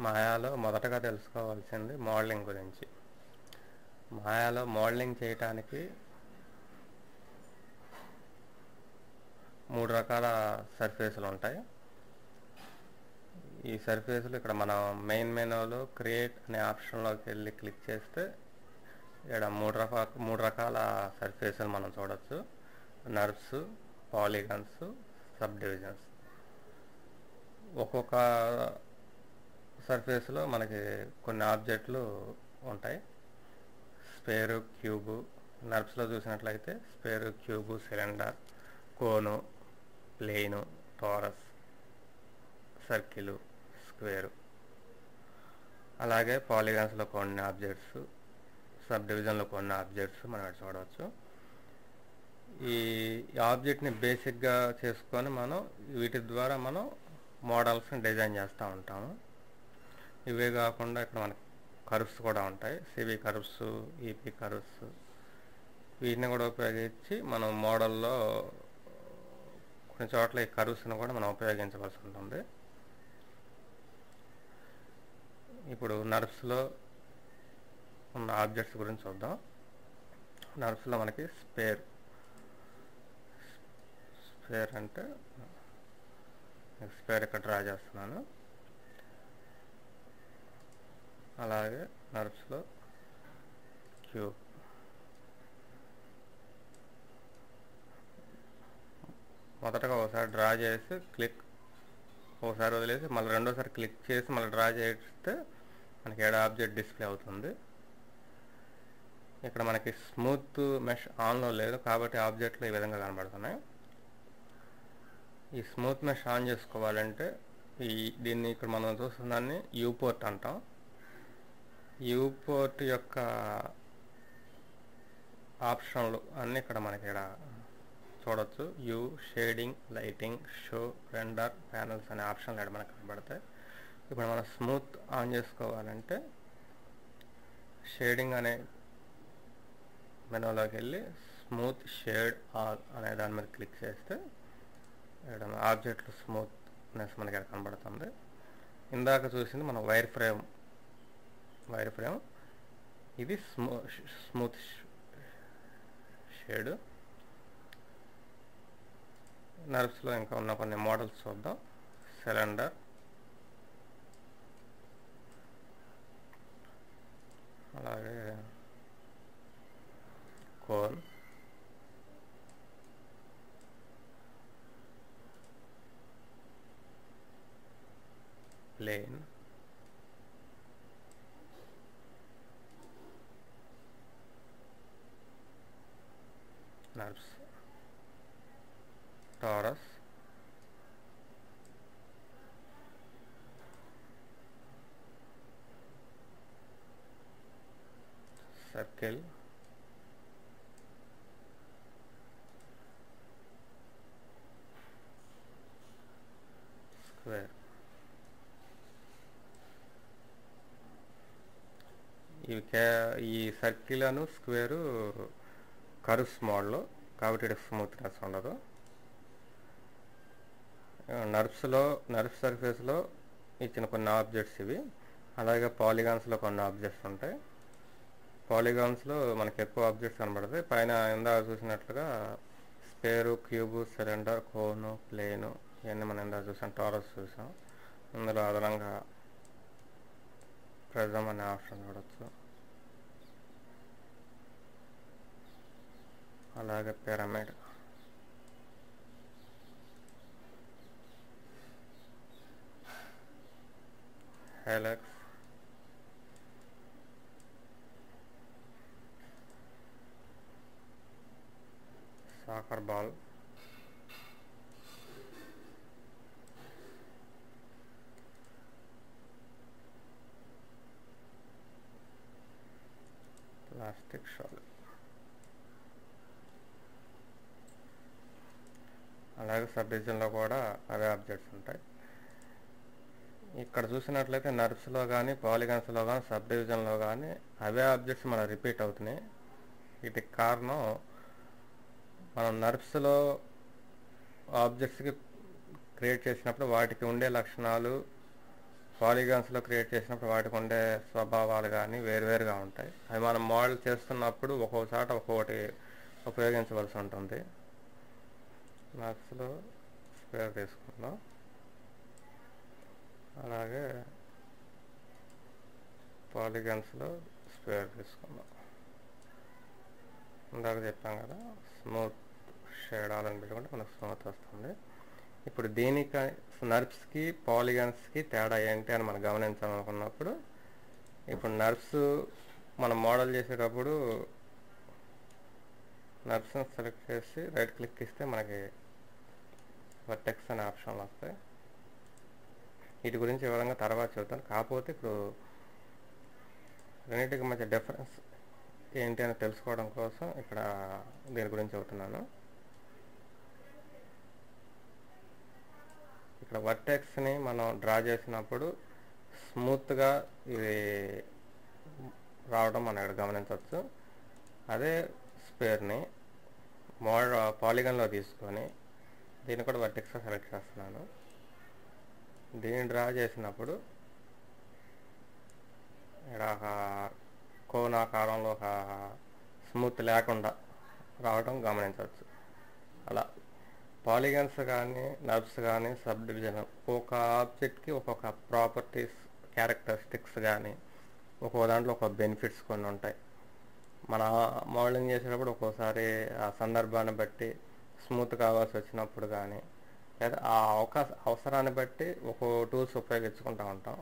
మాయాలో మొదటగా తెలుసుకోవాల్సింది మోడలింగ్ గురించి. మాయాలో మోడలింగ్ చేయటానికి 3 రకాల సర్ఫేసులు ఉంటాయి. ఈ సర్ఫేసులు ఇక్కడ మనం మెయిన్ మెనూలో క్రియేట్ అనే ఆప్షన్లోకి వెళ్ళి క్లిక్ చేస్తే ఇక్కడ మూడు రకాల సర్ఫేసులు మనం చూడొచ్చు. Nerves, polygons, sub divisions. ఒక్కొక్క సర్ఫేస్లో మనకి కొన్ని ఆబ్జెక్టులు ఉంటాయి. Spare, cube. నర్వ్స్లో చూసినట్లయితే sphere, cube, cylinder, cone, plane, torus, circle, square. అలాగే పాలిగాన్స్లో కొన్ని ఆబ్జెక్ట్స్, సబ్ డివిజన్లో కొన్ని ఆబ్జెక్ట్స్ మనం ఇక్కడ చూడవచ్చు. ఈ ఆబ్జెక్ట్ని బేసిక్గా చేసుకొని మనం వీటి ద్వారా మనం మోడల్స్ని డిజైన్ చేస్తూ ఉంటాము. ఇవే కాకుండా ఇక్కడ మనకి కర్వ్స్ కూడా ఉంటాయి. CV curves, EP curves. వీటిని కూడా ఉపయోగించి మనం మోడల్లో కొన్ని చోట్ల ఈ కర్వ్స్ని కూడా మనం ఉపయోగించవలసి ఉంటుంది. ఇప్పుడు నర్వ్స్లో ఉన్న ఆబ్జెక్ట్స్ గురించి చూద్దాం. నర్వ్స్లో మనకి స్పేర్ అంటే స్పేర్ ఇక్కడ డ్రా చేస్తున్నాను. అలాగే నర్వ్స్లో క్యూబ్. మొదటగా ఒకసారి డ్రా చేసి ఒకసారి వదిలేసి మళ్ళీ రెండోసారి క్లిక్ చేసి మళ్ళీ డ్రా చేస్తే మనకి ఏడ ఆబ్జెక్ట్ డిస్ప్లే అవుతుంది. ఇక్కడ మనకి స్మూత్ మెష్ ఆన్లో లేదు కాబట్టి ఆబ్జెక్ట్లు ఈ విధంగా కనబడుతున్నాయి. ఈ స్మూత్ మెష్ ఆన్ చేసుకోవాలంటే దీన్ని ఇక్కడ మనం చూస్తున్న దాన్ని యూపోర్ట్ అంటాం. యూపోర్ట్ యొక్క ఆప్షన్లు అన్నీ ఇక్కడ మనకి ఇక్కడ చూడవచ్చు. You, shading, lighting, show, render, panels అనే ఆప్షన్లు ఇక్కడ మనకు కనబడతాయి. ఇప్పుడు మనం స్మూత్ ఆన్ చేసుకోవాలంటే షేడింగ్ అనే మెనూలోకి వెళ్ళి స్మూత్ షేడ్ ఆల్ అనే దాని మీద క్లిక్ చేస్తే ఇక్కడ ఆబ్జెక్ట్లు స్మూత్నెస్ మనకి ఇక్కడ కనబడుతుంది. ఇందాక చూసింది మనం వైర్ ఫ్రేమ్. ఇది స్మూత్ షేడ్. నర్వ్స్లో ఇంకా ఉన్న కొన్ని మోడల్స్ చూద్దాం. సిలిండర్, అలాగే cone, plane, NURBS, torus, circle, square. ఈ సర్కిల్ అను స్క్వేరు కర్వ్స్ మోడల్ కాబట్టి ఇక్కడ స్మూత్నెస్ ఉండదు. నర్వ్ సర్ఫేస్లో ఇచ్చిన కొన్ని ఆబ్జెక్ట్స్ ఇవి. అలాగే పాలిగాన్స్లో కొన్ని ఆబ్జెక్ట్స్ ఉంటాయి. పాలిగాన్స్లో మనకి ఎక్కువ ఆబ్జెక్ట్స్ కనబడతాయి. పైన ఇందాక చూసినట్లుగా spare, cube, cylinder, cone, plain ఇవన్నీ మనం ఇందాక చూసాం. టారస్ చూసాం. ఇందులో అదనంగా ప్రిజం అనే ఆప్షన్ చూడవచ్చు. అలాగే pyramid, helix, soccer ball, platonic solid. అలాగే సబ్ డివిజన్లో కూడా అవే ఆబ్జెక్ట్స్ ఉంటాయి. ఇక్కడ చూసినట్లయితే నర్వ్స్లో కానీ పాలిగాన్స్లో కానీ సబ్ డివిజన్లో కానీ అవే ఆబ్జెక్ట్స్ మన రిపీట్ అవుతున్నాయి. వీటికి కారణం మనం నర్వ్స్లో ఆబ్జెక్ట్స్కి క్రియేట్ చేసినప్పుడు వాటికి ఉండే లక్షణాలు పాలిగాన్స్లో క్రియేట్ చేసినప్పుడు వాటికి ఉండే స్వభావాలు కానీ వేరువేరుగా ఉంటాయి. అవి మనం మోడల్ చేస్తున్నప్పుడు ఒక్కొక్కసాట ఒక్కొక్కటి ఉపయోగించవలసి ఉంటుంది. నర్బ్స్లో స్క్వేర్ తీసుకుందాం. అలాగే పాలిగాన్స్లో స్క్వేర్ తీసుకుందాం. ఇందాక చెప్పాం కదా, స్మూత్ షేడ్ ఆలని పెట్టుకుంటే మనకు స్మూత్ వస్తుంది. ఇప్పుడు దీనికి నర్బ్స్కి పాలిగాన్స్కి తేడా ఏంటి అని మనం గమనించాలనుకున్నప్పుడు, ఇప్పుడు నర్బ్స్ మనం మోడల్ చేసేటప్పుడు నర్బ్స్ని సెలెక్ట్ చేసి రైట్ క్లిక్ ఇస్తే మనకి వర్టెక్స్ అనే ఆప్షన్లు వస్తాయి. వీటి గురించి వివరంగా తర్వాత చెబుతాను. కాకపోతే ఇప్పుడు రెండింటికి మధ్య డిఫరెన్స్ ఏంటి అని తెలుసుకోవడం కోసం ఇక్కడ దీని గురించి చెబుతున్నాను. ఇక్కడ వర్టెక్స్ని మనం డ్రా చేసినప్పుడు స్మూత్గా ఇది రావడం మనం ఇక్కడ గమనించవచ్చు. అదే స్పేర్ని పాలిగన్లో తీసుకొని దీన్ని కూడా వర్టెక్స్గా సెలెక్ట్ చేస్తున్నాను. దీన్ని డ్రా చేసినప్పుడు ఇక్కడ ఒక కోనాకారంలో ఒక స్మూత్ లేకుండా రావడం గమనించవచ్చు. అలా పాలిగన్స్ కానీ నర్బ్స్ కానీ సబ్ డివిజన్ ఒక్కొక్క ఆబ్జెక్ట్కి ఒక్కొక్క ప్రాపర్టీస్ క్యారెక్టరిస్టిక్స్ కానీ ఒక్కొక్క దాంట్లో ఒక బెనిఫిట్స్ కొన్ని ఉంటాయి. మన మోడలింగ్ చేసేటప్పుడు ఒక్కోసారి ఆ సందర్భాన్ని బట్టి స్మూత్ కావాల్సి వచ్చినప్పుడు కానీ లేదా ఆ అవసరాన్ని బట్టి ఒక్కో టూల్స్ ఉపయోగించుకుంటూ ఉంటాం.